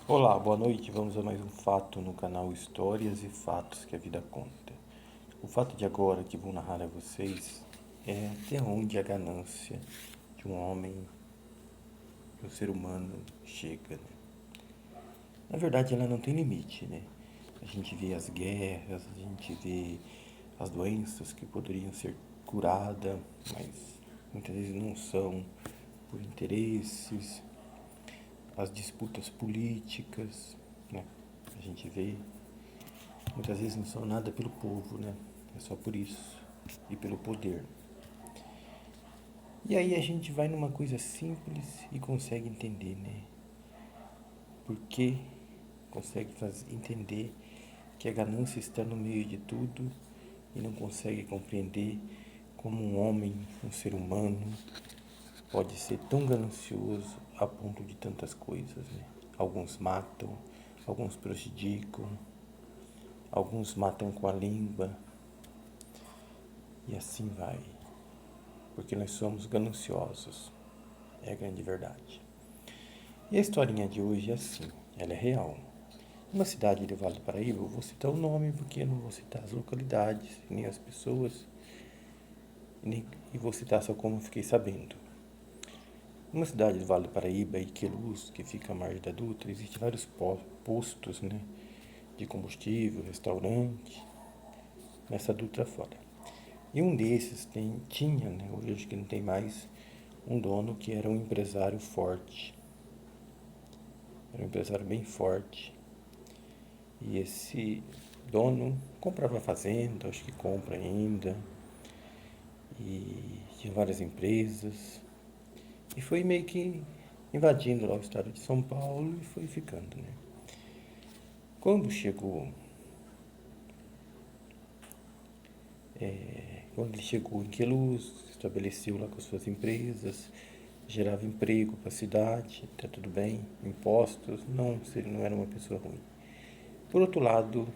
Olá, boa noite. Vamos a mais um fato no canal Histórias e Fatos que a Vida Conta. O fato de agora que vou narrar a vocês é até onde a ganância de um homem, de um ser humano, chega, né? Na verdade, ela não tem limite, né? A gente vê as guerras, a gente vê as doenças que poderiam ser curadas, mas muitas vezes não são por interesses, as disputas políticas, né? A gente vê muitas vezes não são nada pelo povo, né? É só por isso e pelo poder. E aí a gente vai numa coisa simples e consegue entender, né? Porque consegue entender que a ganância está no meio de tudo e não consegue compreender como um homem, um ser humano, pode ser tão ganancioso a ponto de tantas coisas, né? Alguns matam, alguns prejudicam, alguns matam com a língua e assim vai. Porque nós somos gananciosos, é a grande verdade. E a historinha de hoje é assim, ela é real. Uma cidade do Vale do Paraíba, eu vou citar o nome porque eu não vou citar as localidades, nem as pessoas, e vou citar só como fiquei sabendo. Numa cidade do Vale do Paraíba, Iqueluz, que fica à margem da Dutra, existem vários postos, né, de combustível, restaurante, nessa Dutra fora. E um desses tinha, né, hoje acho que não tem mais, um dono que era um empresário forte. Era um empresário bem forte. E esse dono comprava fazenda, acho que compra ainda, e tinha várias empresas. E foi meio que invadindo lá o estado de São Paulo e foi ficando, né? Quando chegou, quando ele chegou em Queluz, estabeleceu lá com as suas empresas, gerava emprego para a cidade, tá tudo bem, impostos, não, ele não era uma pessoa ruim. Por outro lado,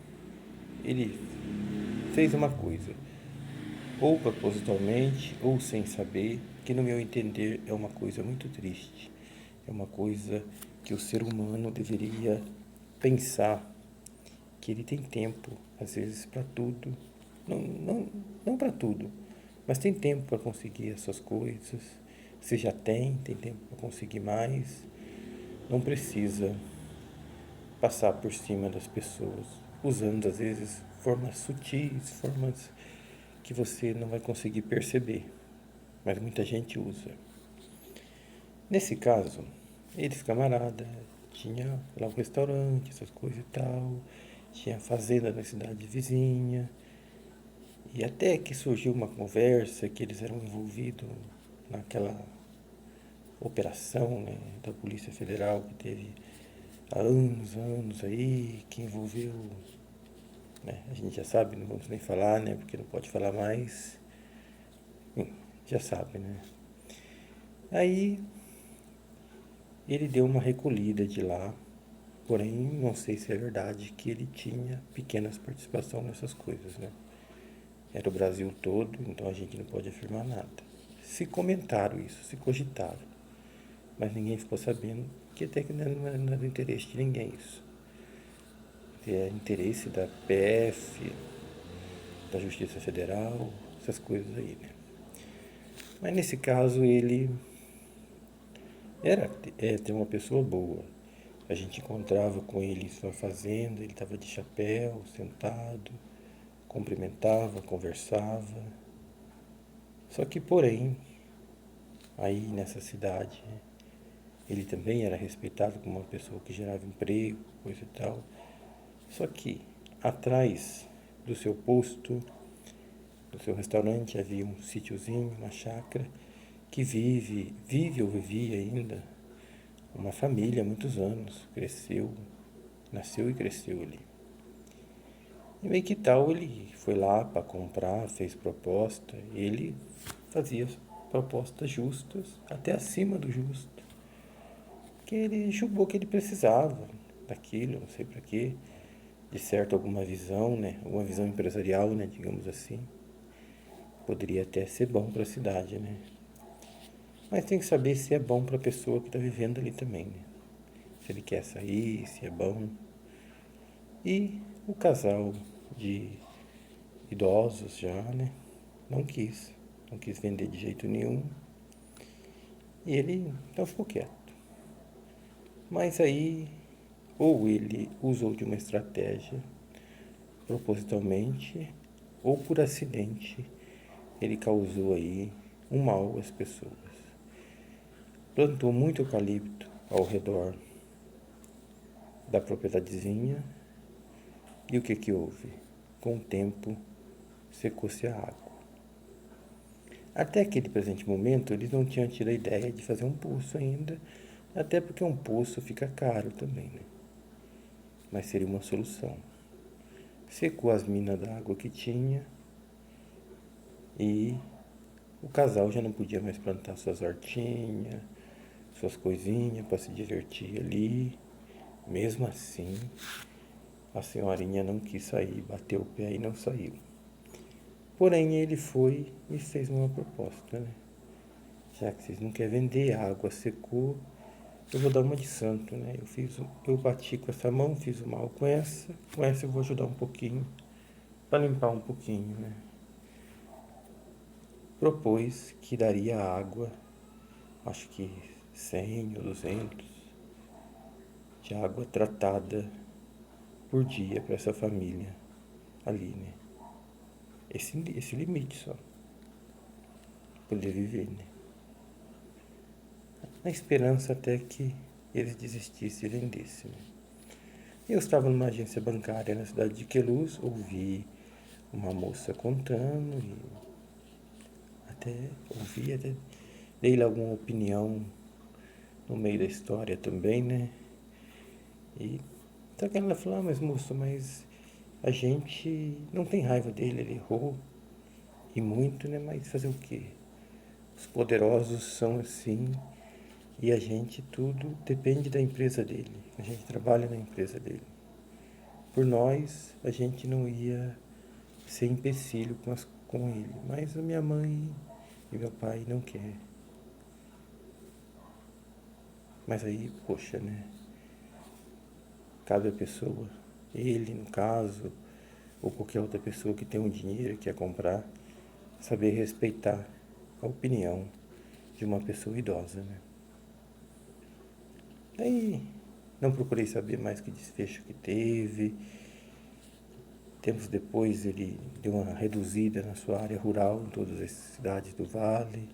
ele fez uma coisa, ou propositalmente, ou sem saber, que no meu entender é uma coisa muito triste. É uma coisa que o ser humano deveria pensar que ele tem tempo, às vezes, para tudo. Não para tudo, mas tem tempo para conseguir as suas coisas. Você já tem tempo para conseguir mais. Não precisa passar por cima das pessoas, usando às vezes formas sutis, formas que você não vai conseguir perceber, mas muita gente usa. Nesse caso, eles camarada, tinha lá um restaurante, essas coisas e tal, tinha fazenda na cidade vizinha, e até que surgiu uma conversa que eles eram envolvidos naquela operação, né, da Polícia Federal que teve há anos aí, que envolveu, né, a gente já sabe, não vamos nem falar, né, porque não pode falar mais, já sabe, né. Aí ele deu uma recolhida de lá, porém não sei se é verdade que ele tinha pequenas participação nessas coisas, né. Era o Brasil todo, então a gente não pode afirmar nada. Se comentaram isso, se cogitaram, mas ninguém ficou sabendo que até que não é do interesse de ninguém isso. É interesse da PF, da Justiça Federal, essas coisas aí, né? Mas nesse caso ele tem uma pessoa boa. A gente encontrava com ele em sua fazenda, ele estava de chapéu, sentado, cumprimentava, conversava. Só que, porém, aí nessa cidade, ele também era respeitado como uma pessoa que gerava emprego, coisa e tal. Só que atrás do seu posto, do seu restaurante, havia um sítiozinho, uma chácara, que vive ou vivia ainda uma família há muitos anos. Cresceu, nasceu e cresceu ali. E meio que tal, ele foi lá para comprar, fez proposta, ele fazia propostas justas, até acima do justo, que ele julgou que ele precisava daquilo, não sei para quê, de certo alguma visão, né, alguma visão empresarial, né, digamos assim, poderia até ser bom para a cidade, né, mas tem que saber se é bom para a pessoa que está vivendo ali também, né, se ele quer sair, se é bom. E o casal de idosos já, né? Não quis vender de jeito nenhum. E ele então ficou quieto. Mas aí, ou ele usou de uma estratégia propositalmente, ou por acidente, ele causou aí um mal às pessoas. Plantou muito eucalipto ao redor da propriedadezinha. E o que houve? Com o tempo, secou-se a água. Até aquele presente momento, eles não tinham tido a ideia de fazer um poço ainda, até porque um poço fica caro também, né? Mas seria uma solução. Secou as minas d'água que tinha e o casal já não podia mais plantar suas hortinhas, suas coisinhas para se divertir ali. Mesmo assim, a senhorinha não quis sair, bateu o pé e não saiu. Porém, ele foi e fez uma proposta, né? Já que vocês não querem vender, a água secou, eu vou dar uma de santo, né? Eu bati com essa mão, fiz o mal com essa eu vou ajudar um pouquinho, para limpar um pouquinho, né? Propôs que daria água, acho que 100 ou 200 de água tratada por dia para essa família ali, né? Esse limite só, poder viver, né? Na esperança até que eles desistissem e vendessem, né? Eu estava numa agência bancária na cidade de Queluz, ouvi uma moça contando e até dei-lhe alguma opinião no meio da história também, né? E só que ela falou, mas moço, mas a gente não tem raiva dele, ele errou e muito, né? Mas fazer o quê? Os poderosos são assim e a gente tudo depende da empresa dele. A gente trabalha na empresa dele. Por nós, a gente não ia ser empecilho com ele. Mas a minha mãe e meu pai não quer. Mas aí, poxa, né? Cabe a pessoa, ele no caso, ou qualquer outra pessoa que tem um dinheiro e quer comprar, saber respeitar a opinião de uma pessoa idosa, né? Aí não procurei saber mais que desfecho que teve. Tempos depois ele deu uma reduzida na sua área rural em todas as cidades do vale,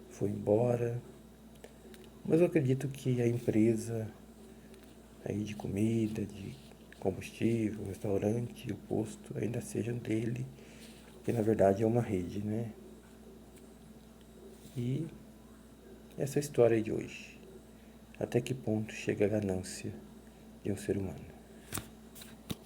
foi embora. Mas eu acredito que a empresa aí de comida, de combustível, o restaurante, o posto ainda sejam dele, que na verdade é uma rede, né? E essa é a história de hoje. Até que ponto chega a ganância de um ser humano?